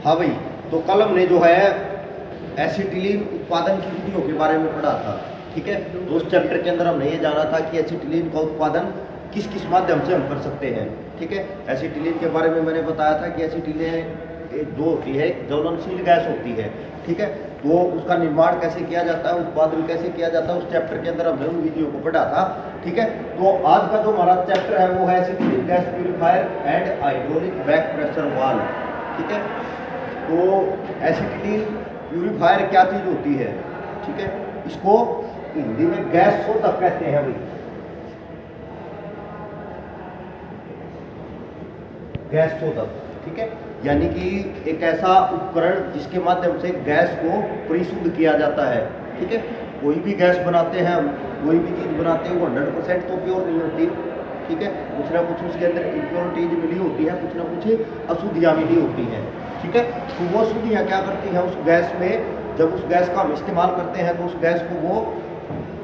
हाँ भाई, तो कल हमने जो है एसिटिलीन उत्पादन की विधियों के बारे में पढ़ा था। ठीक है, तो उस चैप्टर के अंदर हमने ये जाना था कि एसिटिलीन का उत्पादन किस किस माध्यम से हम कर सकते हैं। ठीक है, एसिटिलीन के बारे में मैंने बताया था कि एसिटिलीन जो होती है ज्वलनशील गैस होती है। ठीक है, तो उसका निर्माण कैसे किया जाता है, उत्पादन कैसे किया जाता है, उस चैप्टर के अंदर हमने उन विधियों को पढ़ा था। ठीक है, तो आज का जो हमारा चैप्टर है वो है acetylene gas purifier and hydraulic back pressure valve. ठीक है, तो एसिटिलीन प्यूरिफायर क्या चीज होती है। ठीक है, इसको हिंदी में गैस शोधक कहते हैं भाई, गैस शोधक। ठीक है, यानी कि एक ऐसा उपकरण जिसके माध्यम से गैस को परिशुद्ध किया जाता है। ठीक है, कोई भी गैस बनाते हैं हम, कोई भी चीज़ बनाते हैं वो 100% तो प्योर नहीं होती। ठीक है, कुछ ना कुछ उसके अंदर इम्प्योरिटीज मिली होती है, कुछ ना कुछ अशुद्धियाँ मिली होती हैं। ठीक है, तो वो अशुद्धियाँ क्या करती हैं उस गैस में, जब उस गैस का हम इस्तेमाल करते हैं तो उस गैस को वो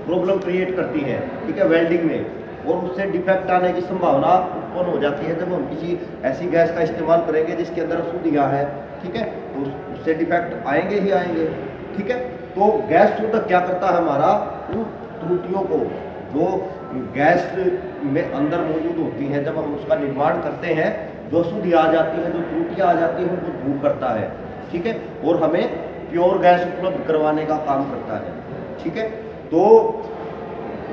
प्रॉब्लम क्रिएट करती है। ठीक है, वेल्डिंग में, और उससे डिफेक्ट आने की संभावना उत्पन्न हो जाती है जब हम किसी ऐसी गैस का इस्तेमाल करेंगे जिसके अंदर अशुद्धियाँ हैं। ठीक है, तो उससे डिफेक्ट आएंगे ही आएंगे। ठीक है, तो गैस शोधक क्या करता है हमारा, उन त्रुटियों को जो गैस में अंदर मौजूद होती हैं, जब हम उसका निर्माण करते हैं, जो अशुद्धियाँ आ जाती हैं, जो त्रुटियाँ आ जाती हैं, उनको दूर करता है। ठीक है, और हमें प्योर गैस उपलब्ध करवाने का काम करता है। ठीक है, तो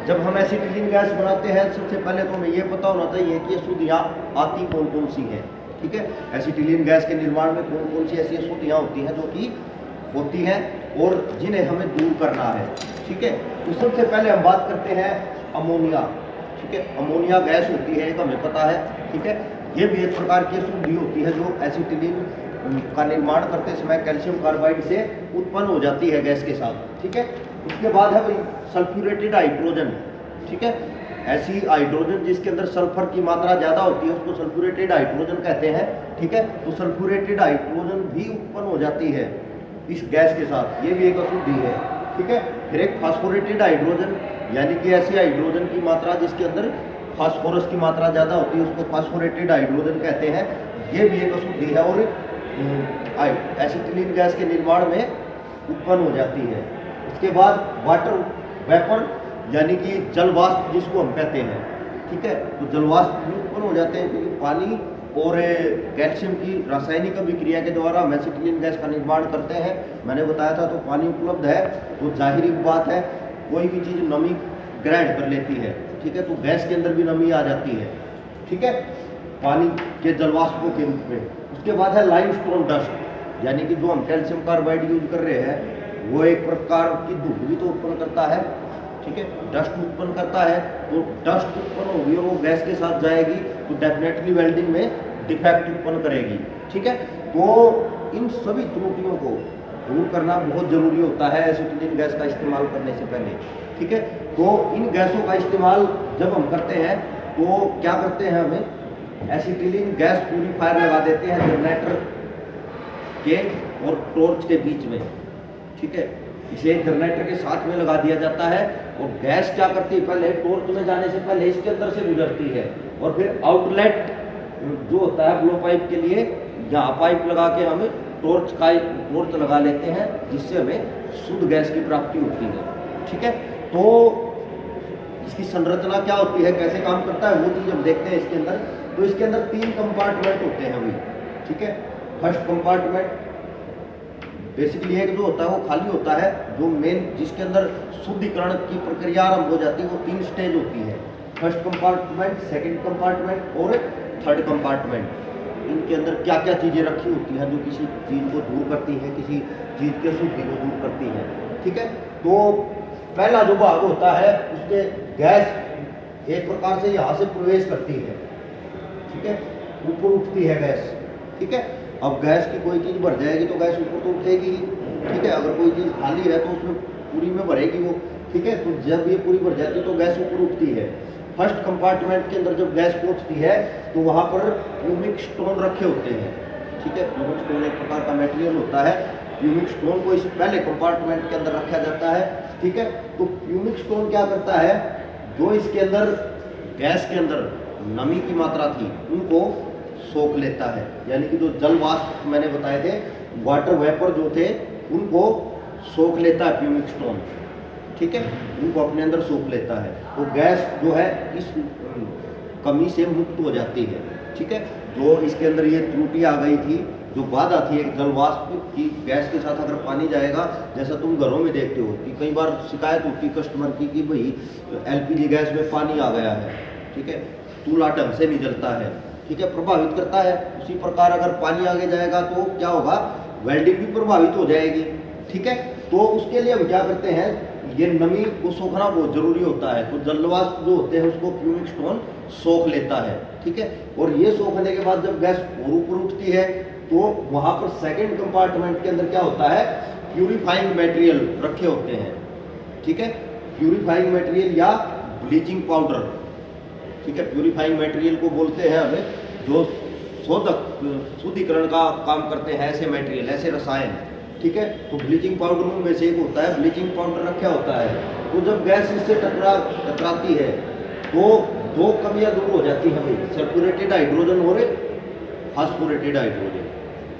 जब हम एसिटिलीन गैस बनाते हैं सबसे पहले तो हमें ये पता होना चाहिए कि अशुद्धियाँ आती कौन कौन सी हैं। ठीक है, एसिटिलीन गैस के निर्माण में कौन कौन सी ऐसी अशुद्धियाँ होती हैं जो कि होती हैं और जिन्हें हमें दूर करना है। ठीक है, तो सबसे पहले हम बात करते हैं अमोनिया। ठीक है, अमोनिया गैस होती है, एक हमें पता है। ठीक है, ये भी एक प्रकार की अशुद्धि होती है जो एसिटिलीन का निर्माण करते समय कैल्शियम कार्बाइड से उत्पन्न हो जाती है गैस के साथ। ठीक है, उसके बाद है भाई सल्फ्यूरेटेड हाइड्रोजन। ठीक है, ऐसी हाइड्रोजन जिसके अंदर सल्फर की मात्रा ज़्यादा होती है उसको सल्फ्यूरेटेड हाइड्रोजन कहते हैं। ठीक है, तो सल्फ्यूरेटेड हाइड्रोजन भी उत्पन्न हो जाती है इस गैस के साथ, ये भी एक अशुद्धि है। ठीक है, फिर एक फास्फोरेटेड हाइड्रोजन, यानी कि ऐसी हाइड्रोजन की मात्रा जिसके अंदर फास्फोरस की मात्रा ज़्यादा होती है उसको फास्फोरेटेड हाइड्रोजन कहते हैं, ये भी एक अशुद्धि है और एसिटिलीन गैस के निर्माण में उत्पन्न हो जाती है। उसके बाद वाटर वेपर, यानी कि जल वाष्प जिसको हम कहते हैं। ठीक है, तो जल वाष्प भी उत्पन्न हो जाते हैं क्योंकि पानी और कैल्शियम की रासायनिक अभिक्रिया के द्वारा हम एसिटिलीन गैस का निर्माण करते हैं। मैंने बताया था, तो पानी उपलब्ध है तो जाहिर बात है कोई भी चीज़ नमी ग्रहण कर लेती है। ठीक है, तो गैस के अंदर भी नमी आ जाती है। ठीक है, पानी के जलवाष्पों के रूप में। उसके बाद है लाइमस्टोन डस्ट, यानी कि जो हम कैल्शियम कार्बाइड यूज कर रहे हैं वो एक प्रकार की धूल भी तो उत्पन्न करता है। ठीक है, डस्ट उत्पन्न करता है, तो डस्ट उत्पन्न होगी और वो गैस के साथ जाएगी तो डेफिनेटली वेल्डिंग में डिफेक्ट उत्पन्न करेगी। ठीक है, तो इन सभी त्रुटियों को दूर करना बहुत ज़रूरी होता है एसिटिलीन गैस का इस्तेमाल करने से पहले। ठीक है, तो इन गैसों का इस्तेमाल जब हम करते हैं तो क्या करते हैं, हमें एसिटिलीन गैस प्यूरिफायर लगा देते हैं जनरेटर के और टॉर्च के बीच में। ठीक है, इसे जनरेटर के साथ में लगा दिया जाता है और गैस क्या करती है, पहले टॉर्च में जाने से पहले इसके अंदर से गुजरती है और फिर आउटलेट जो होता है ब्लो पाइप के लिए, यहाँ पाइप लगा के हम टॉर्च लगा लेते हैं जिससे हमें शुद्ध गैस की प्राप्ति होती है। ठीक है, तो इसकी संरचना क्या होती है, कैसे काम करता है, वो चीज़ हम देखते हैं इसके अंदर। तो इसके अंदर 3 कंपार्टमेंट होते हैं अभी। ठीक है, फर्स्ट कंपार्टमेंट बेसिकली एक जो होता है वो खाली होता है, जो मेन जिसके अंदर शुद्धिकरण की प्रक्रिया आरंभ हो जाती है, वो 3 स्टेज होती है। फर्स्ट कंपार्टमेंट, सेकंड कंपार्टमेंट और थर्ड कंपार्टमेंट। इनके अंदर क्या क्या चीज़ें रखी होती हैं जो किसी चीज़ को दूर करती हैं, किसी चीज़ के अशुद्धि को दूर करती हैं। ठीक है, तो पहला जो भाग होता है उसके गैस एक प्रकार से यहाँ से प्रवेश करती है। ठीक है, ऊपर उठती है गैस। ठीक है, अब गैस की कोई चीज़ भर जाएगी तो गैस ऊपर तो उठेगी। ठीक है, अगर कोई चीज़ खाली है तो उसमें पूरी में भरेगी वो। ठीक है, तो जब ये पूरी भर जाती है तो गैस ऊपर उठती है। फर्स्ट कंपार्टमेंट के अंदर जब गैस पहुंचती है तो वहाँ पर प्यूमिक स्टोन रखे होते हैं। ठीक है, प्यूमिक स्टोन एक प्रकार का मटेरियल होता है। प्यूमिक स्टोन को इस पहले कंपार्टमेंट के अंदर रखा जाता है। ठीक है, तो प्यूमिक स्टोन क्या करता है, जो इसके अंदर गैस के अंदर नमी की मात्रा थी उनको सोख लेता है, यानी कि जो जल वाष्प मैंने बताए थे वाटर वेपर जो थे उनको सोख लेता है फ्यूमिक स्टोन, ठीक है, उनको अपने अंदर सोख लेता है, तो गैस जो है इस कमी से मुक्त हो जाती है, ठीक है। जो इसके अंदर ये त्रुटि आ गई थी, जो बाधा थी एक जल वाष्प की, गैस के साथ अगर पानी जाएगा, जैसा तुम घरों में देखते हो कि कई बार शिकायत होती कस्टमर की कि भाई एलपीजी गैस में पानी आ गया है, ठीक है, चूल्हा ढंग से नहीं जलता है, ठीक है, प्रभावित करता है। उसी प्रकार अगर पानी आगे जाएगा तो क्या होगा, वेल्डिंग भी प्रभावित हो जाएगी, ठीक है। तो उसके लिए हम क्या करते हैं, ये नमी को सोखना बहुत जरूरी होता है, तो जलवाष्प जो होते हैं उसको फ्यूमिक स्टोन सोख लेता है, ठीक है। और ये सोखने के बाद जब गैस और ऊपर उठती है तो वहां पर सेकंड कंपार्टमेंट के अंदर क्या होता है, प्यूरिफाइंग मटेरियल रखे होते हैं, ठीक है, प्यूरिफाइंग मटेरियल या ब्लीचिंग पाउडर, ठीक है। प्यूरिफाइंग मटेरियल को बोलते हैं हमें जो शोधक शुद्धिकरण का काम करते हैं, ऐसे मटेरियल, ऐसे रसायन, ठीक है। तो ब्लीचिंग पाउडर में से एक होता है, ब्लीचिंग पाउडर रखा होता है, तो जब गैस इससे टकराती है तो दो कमियां दूर हो जाती हैं भाई, सल्फ्यूरेटेड हाइड्रोजन और फास्फोरेटेड हाइड्रोजन,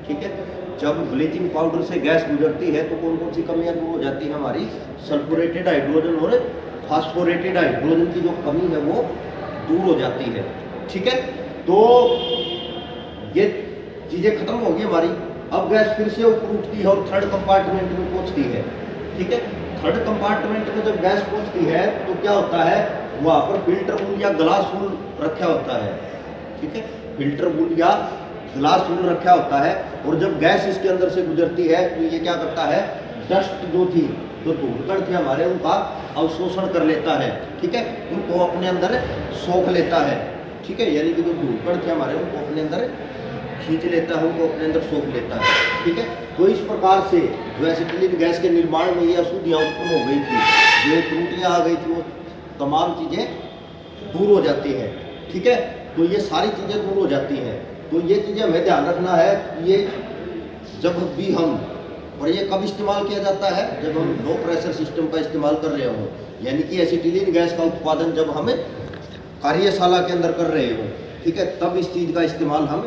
ठीक है। जब ब्लीचिंग पाउडर से गैस गुजरती है तो कौन कौन सी कमियां दूर हो जाती हैं हमारी, सल्फ्यूरेटेड हाइड्रोजन और फास्फोरेटेड हाइड्रोजन की जो कमी है वो दूर हो जाती है, ठीक है। तो ये चीजें खत्म होगी हमारी। अब गैस फिर से ऊपर उठती है और थर्ड कंपार्टमेंट में पहुंचती है, ठीक है। थर्ड कंपार्टमेंट में जब गैस पहुंचती है तो क्या होता है, वहां पर फिल्टर वूल या ग्लास वूल रखा होता है, ठीक है, फिल्टर वूल या ग्लास वूल रखा होता है। और जब गैस इसके अंदर से गुजरती है तो ये क्या करता है, डस्ट जो थी, जो धूलकण थे हमारे, उनका अवशोषण कर लेता है, ठीक है, उनको अपने अंदर सोख लेता है, ठीक है। यानी कि जो धूलकण थे हमारे उनको अपने अंदर खींच लेता है, उनको अपने अंदर सोख लेता है, ठीक है। तो इस प्रकार से जो एसिटिलीन गैस के निर्माण में ये अशुद्धियाँ उत्पन्न हो गई थी, जो त्रुटियाँ आ गई थी, वो तमाम चीज़ें दूर हो जाती हैं, ठीक है। तो ये सारी चीज़ें दूर हो जाती हैं। तो ये चीज़ें हमें ध्यान रखना है कि ये जब भी हम, और ये कब इस्तेमाल किया जाता है, जब हम लो प्रेशर सिस्टम का इस्तेमाल कर रहे हों, यानी कि एसिटिलीन गैस का उत्पादन जब हम कार्यशाला के अंदर कर रहे हो, ठीक है, तब इस चीज़ का इस्तेमाल हम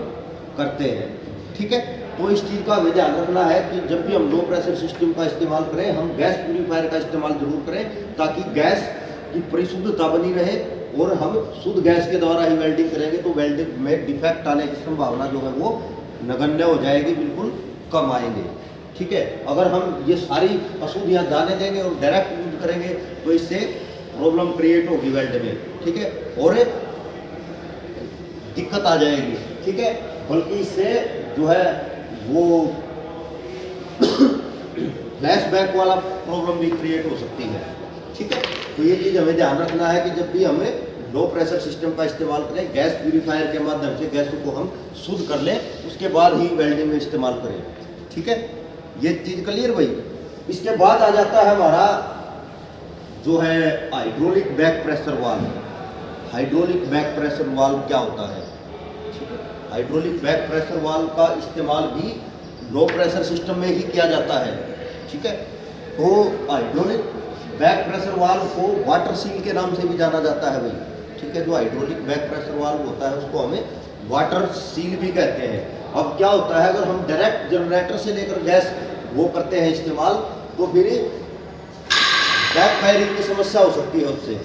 करते हैं, ठीक है। तो इस चीज़ का हमें ध्यान रखना है कि जब भी हम लो प्रेशर सिस्टम का इस्तेमाल करें, हम गैस प्यूरीफायर का इस्तेमाल जरूर करें, ताकि गैस की परिशुद्धता बनी रहे, और हम शुद्ध गैस के द्वारा ही वेल्डिंग करेंगे तो वेल्डिंग में डिफेक्ट आने की संभावना जो है वो नगण्य हो जाएगी, बिल्कुल कम आएंगे, ठीक है। अगर हम ये सारी अशुद्धियाँ जाने देंगे और डायरेक्ट यूज करेंगे तो इससे प्रॉब्लम क्रिएट होगी वेल्ड में, ठीक है, और दिक्कत आ जाएगी, ठीक है। बल्कि इससे जो है वो फ्लैशबैक वाला प्रॉब्लम भी क्रिएट हो सकती है, ठीक है। तो ये चीज़ हमें ध्यान रखना है कि जब भी हमें लो प्रेशर सिस्टम का इस्तेमाल करें, गैस प्यूरीफायर के माध्यम से गैस को हम शुद्ध कर लें, उसके बाद ही वेल्डिंग में इस्तेमाल करें, ठीक है। ये चीज़ क्लियर भाई। इसके बाद आ जाता है हमारा जो है hydraulic back pressure valve. Hydraulic back pressure valve क्या होता है, ठीक है। हाइड्रोलिक बैक प्रेशर वाल्व का इस्तेमाल भी लो प्रेशर सिस्टम में ही किया जाता है, ठीक है। तो हाइड्रोलिक बैक प्रेशर वाल्व को वाटर सील के नाम से भी जाना जाता है भाई, ठीक है। जो हाइड्रोलिक बैक प्रेशर वाल्व होता है उसको हमें वाटर सील भी कहते हैं। अब क्या होता है, अगर हम डायरेक्ट जनरेटर से लेकर गैस वो करते हैं इस्तेमाल, तो फिर बैक फायरिंग की समस्या हो सकती है उससे,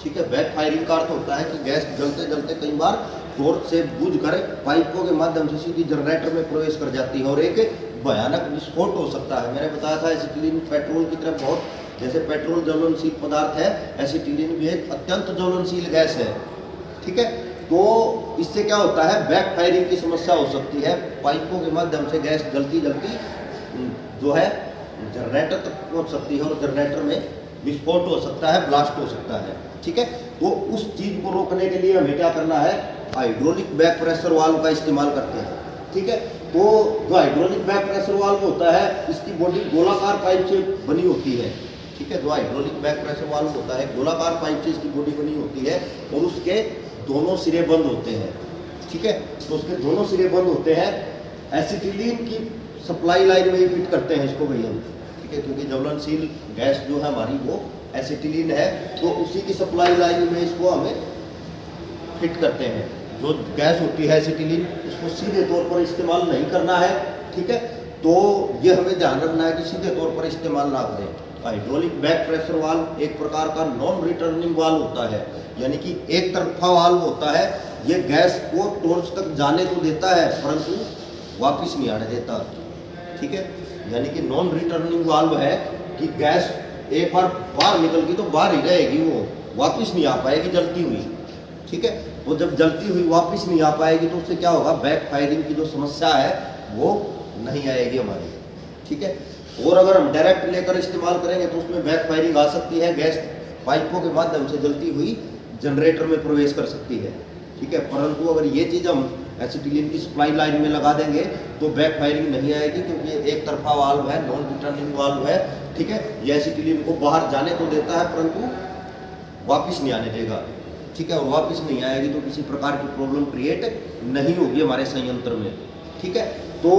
ठीक है। बैक फायरिंग का अर्थ होता है कि गैस जलते जलते कई बार फोर्स से बुझ कर पाइपों के माध्यम से सीधी जनरेटर में प्रवेश कर जाती है और एक भयानक विस्फोट हो सकता है। मैंने बताया था एसिटिलीन पेट्रोल की तरह बहुत, जैसे पेट्रोल ज्वलनशील पदार्थ है, एसिटिलीन भी एक अत्यंत ज्वलनशील गैस है, ठीक है। तो इससे क्या होता है, बैक फायरिंग की समस्या हो सकती है, पाइपों के माध्यम से गैस जलती जलती जो है जनरेटर तक पहुंच सकती है और जनरेटर में विस्फोट हो सकता है, ब्लास्ट हो सकता है, ठीक है। तो उस चीज़ को रोकने के लिए हमें क्या करना है, हाइड्रोलिक बैक प्रेशर वाल्व का इस्तेमाल करते हैं, ठीक है। तो जो हाइड्रोलिक बैक प्रेशर वाल्व होता है, इसकी बॉडी गोलाकार पाइप से बनी होती है, ठीक है। जो हाइड्रोलिक बैक प्रेशर वाल्व होता है गोलाकार पाइप से इसकी बॉडी बनी होती है और उसके दोनों सिरे बंद होते हैं, ठीक है। तो उसके दोनों सिरे बंद होते हैं, एसिटिलीन की सप्लाई लाइन में ही फिट करते हैं इसको भैया, ठीक है, क्योंकि ज्वलनशील गैस जो है हमारी वो एसिटिलीन है, तो उसी की सप्लाई लाइन में इसको हमें फिट करते हैं। जो गैस होती है एसिटिलीन, उसको सीधे तौर पर इस्तेमाल नहीं करना है, ठीक है। तो ये हमें ध्यान रखना है कि सीधे तौर पर इस्तेमाल ना करें। हाइड्रोलिक बैक प्रेशर वाल्व एक प्रकार का नॉन रिटर्निंग वाल्व होता है, यानी कि एक तरफा वाल्व होता है। ये गैस को टॉर्च तक जाने तो देता है परंतु वापस नहीं आने देता, ठीक है। यानी कि नॉन रिटर्निंग वाल्व है कि गैस एक बार बाहर निकल गई तो बाहर ही रहेगी, वो वापस नहीं आ पाएगी जलती हुई, ठीक है। वो जब जलती हुई वापस नहीं आ पाएगी तो उससे क्या होगा, बैक फायरिंग की जो समस्या है वो नहीं आएगी हमारी, ठीक है। और अगर हम डायरेक्ट लेकर इस्तेमाल करेंगे तो उसमें बैक फायरिंग आ सकती है, गैस पाइपों के माध्यम से जलती हुई जनरेटर में प्रवेश कर सकती है, ठीक है। परंतु अगर ये चीज़ हम एसिटिलीन की सप्लाई लाइन में लगा देंगे तो बैक फायरिंग नहीं आएगी, क्योंकि ये एक तरफा वाल्व है, नॉन रिटर्निंग वाल्व है, ठीक है। ये एसिटिलीन को बाहर जाने तो देता है परंतु वापस नहीं आने देगा, ठीक है। और वापस नहीं आएगी तो किसी प्रकार की प्रॉब्लम क्रिएट नहीं होगी हमारे संयंत्र में, ठीक है। तो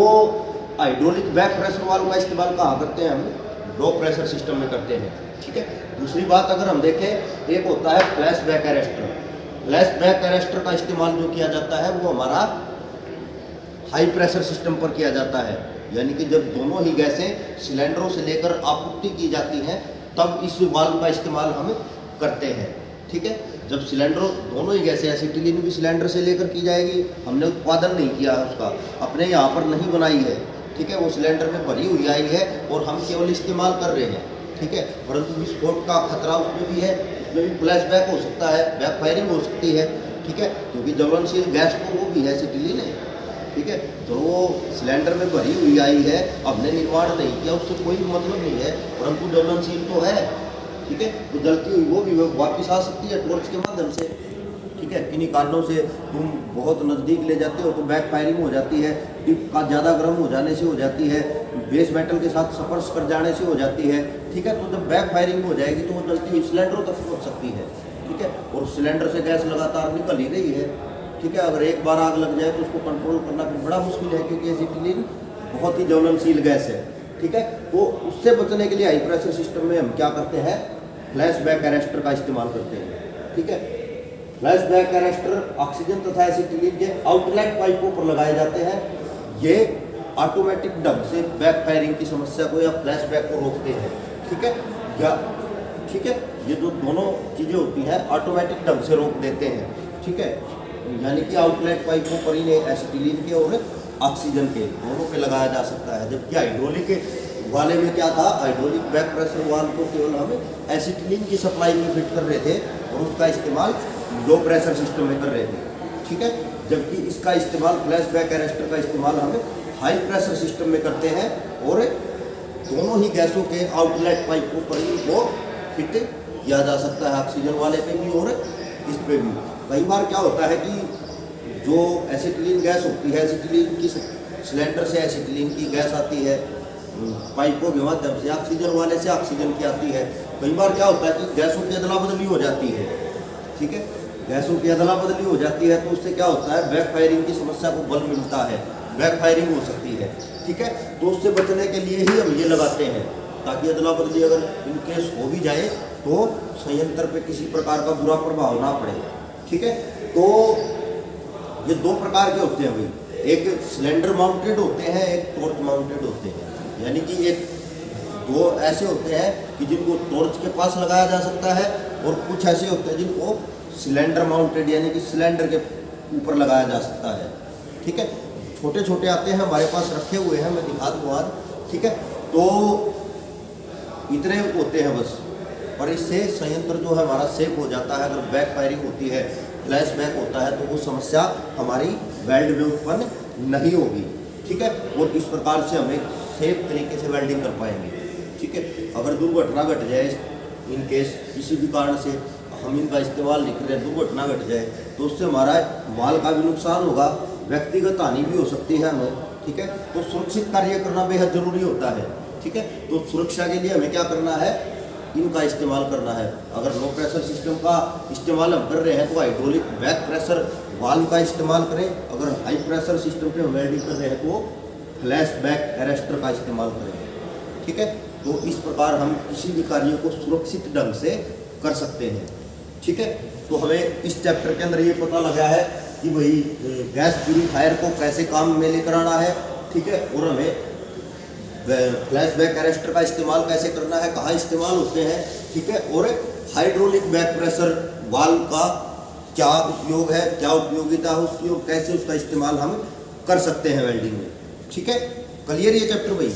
हाइड्रोलिक बैक प्रेशर वाल्व का इस्तेमाल कहाँ करते हैं, हम लो प्रेशर सिस्टम में करते हैं, ठीक है। दूसरी बात अगर हम देखें, एक होता है flash back arrester. Flash back arrester का इस्तेमाल जो किया जाता है वो हमारा हाई प्रेशर सिस्टम पर किया जाता है, यानी कि जब दोनों ही गैसें सिलेंडरों से लेकर आपूर्ति की जाती हैं तब इस वाल्व का इस्तेमाल हम करते हैं, ठीक है। जब सिलेंडरों दोनों ही गैसें, एसिटिलीन भी सिलेंडर से लेकर की जाएगी, हमने उत्पादन नहीं किया है उसका, अपने यहाँ पर नहीं बनाई है, ठीक है। वो सिलेंडर में भरी हुई आई है और हम केवल इस्तेमाल कर रहे हैं, ठीक है। परंतु विस्फोट का खतरा उसमें भी है, उसमें भी फ्लैश बैक हो सकता है, बैक फायरिंग हो सकती है, ठीक है। क्योंकि ज्वलनशील गैस तो वो भी है, एसिटिलीन है, ठीक है। तो वो सिलेंडर में भरी हुई आई है, हमने निर्माण नहीं किया, उससे कोई मतलब नहीं है, परंतु ज्वलनशील तो है, ठीक है। तो जलती हुई वो भी वापस आ सकती है टॉर्च के माध्यम से, ठीक है। किन्हीं कारणों से तुम बहुत नज़दीक ले जाते हो तो बैक फायरिंग हो जाती है, टिप का ज़्यादा गर्म हो जाने से हो जाती है, बेस मेटल के साथ स्पर्श कर जाने से हो जाती है, ठीक है। तो जब बैक फायरिंग हो जाएगी तो वो जलती हुई सिलेंडरों तक पहुँच सकती है, ठीक है। और सिलेंडर से गैस लगातार निकल ही रही है, ठीक है। अगर एक बार आग लग जाए तो उसको कंट्रोल करना फिर बड़ा मुश्किल है, क्योंकि एसिटिलीन बहुत ही ज्वलनशील गैस है, ठीक है। तो उससे बचने के लिए हाई प्रेशर सिस्टम में हम क्या करते हैं, फ्लैश बैक अरेस्टर का इस्तेमाल करते हैं, ठीक है। फ्लैश बैक अरेस्टर ऑक्सीजन तथा एसिटिलीन के आउटलेट पाइपों पर लगाए जाते हैं। ये ऑटोमेटिक ढंग से बैक फायरिंग की समस्या को या फ्लैश बैक को रोकते हैं, ठीक है। या ठीक है, ये जो दोनों चीज़ें होती हैं ऑटोमेटिक ढंग से रोक देते हैं, ठीक है। यानी कि आउटलेट पाइपों पर ही एसिटिलीन के और ऑक्सीजन के दोनों पे लगाया जा सकता है। जबकि हाइड्रोलिक वाले में क्या था, हाइड्रोलिक बैक प्रेशर वाल्व को केवल हम एसिटिलीन की सप्लाई में फिट कर रहे थे और उसका इस्तेमाल लो प्रेशर सिस्टम में कर रहे थे, ठीक है। जबकि इसका इस्तेमाल फ्लैश बैक अरेस्टर का इस्तेमाल हम हाई प्रेशर सिस्टम में करते हैं और दोनों ही गैसों के आउटलेट पाइपों पर ही वो फिट किया जा सकता है, ऑक्सीजन वाले पे भी और इस पे भी। कई बार क्या होता है कि जो एसिटिलीन गैस होती है, एसिटिलीन की सिलेंडर से एसिटिलीन की गैस आती है पाइपों के माध्यम से, ऑक्सीजन वाले से ऑक्सीजन की आती है। कई बार क्या होता है कि गैसों की अदला बदली हो जाती है, ठीक है। गैसों की अदला बदली हो जाती है तो उससे क्या होता है, बैक फायरिंग की समस्या को बल मिलता है, बैक फायरिंग हो सकती है, ठीक है। तो उससे बचने के लिए ही हम ये लगाते हैं, ताकि अदला बदली अगर इन केस हो भी जाए तो संयंत्र पे किसी प्रकार का बुरा प्रभाव ना पड़े, ठीक है। तो ये दो प्रकार के होते हैं भाई, एक सिलेंडर माउंटेड होते हैं, एक टॉर्च माउंटेड होते हैं। यानी कि एक दो ऐसे होते हैं कि जिनको टॉर्च के पास लगाया जा सकता है और कुछ ऐसे होते हैं जिनको सिलेंडर माउंटेड यानी कि सिलेंडर के ऊपर लगाया जा सकता है, ठीक है। छोटे छोटे आते हैं हमारे पास रखे हुए हैं, मैं दिखा दूँ आज, ठीक है। तो इतने होते हैं बस, और इससे संयंत्र जो है हमारा सेफ हो जाता है। अगर बैक फायरिंग होती है, फ्लैश बैक होता है तो वो समस्या हमारी वेल्ड में उत्पन्न नहीं होगी, ठीक है। और इस प्रकार से हमें सेफ तरीके से वेल्डिंग कर पाएंगे, ठीक है। अगर दुर्घटना घट जाए, इन केस किसी भी कारण से हम इनका इस्तेमाल नहीं कर रहे, दुर्घटना घट जाए तो उससे हमारा माल का भी नुकसान होगा, व्यक्तिगत हानि भी हो सकती है हमें, ठीक है। तो सुरक्षित कार्य करना बेहद जरूरी होता है, ठीक है। तो सुरक्षा के लिए हमें क्या करना है, इनका इस्तेमाल करना है। अगर लो प्रेशर सिस्टम का इस्तेमाल हम कर रहे हैं तो हाइड्रोलिक बैक प्रेशर वाल्व का इस्तेमाल करें। अगर हाई प्रेशर सिस्टम पे वेल्डिंग कर रहे हैं तो फ्लैश बैक अरेस्टर का इस्तेमाल करें, ठीक है। तो इस प्रकार हम किसी भी कार्य को सुरक्षित ढंग से कर सकते हैं, ठीक है। तो हमें इस चैप्टर के अंदर ये पता लगा है कि भाई गैस प्यूरीफायर को कैसे काम में लेकर आना है, ठीक है। और हमें फ्लैश बैक अरेस्टर का इस्तेमाल कैसे करना है, कहाँ इस्तेमाल होते हैं, ठीक है, और हाइड्रोलिक बैक प्रेशर वाल्व का क्या उपयोग है, क्या उपयोगिता है उसकी, और कैसे उसका इस्तेमाल हम कर सकते हैं वेल्डिंग में। ठीक है, क्लियर ये चैप्टर भाई।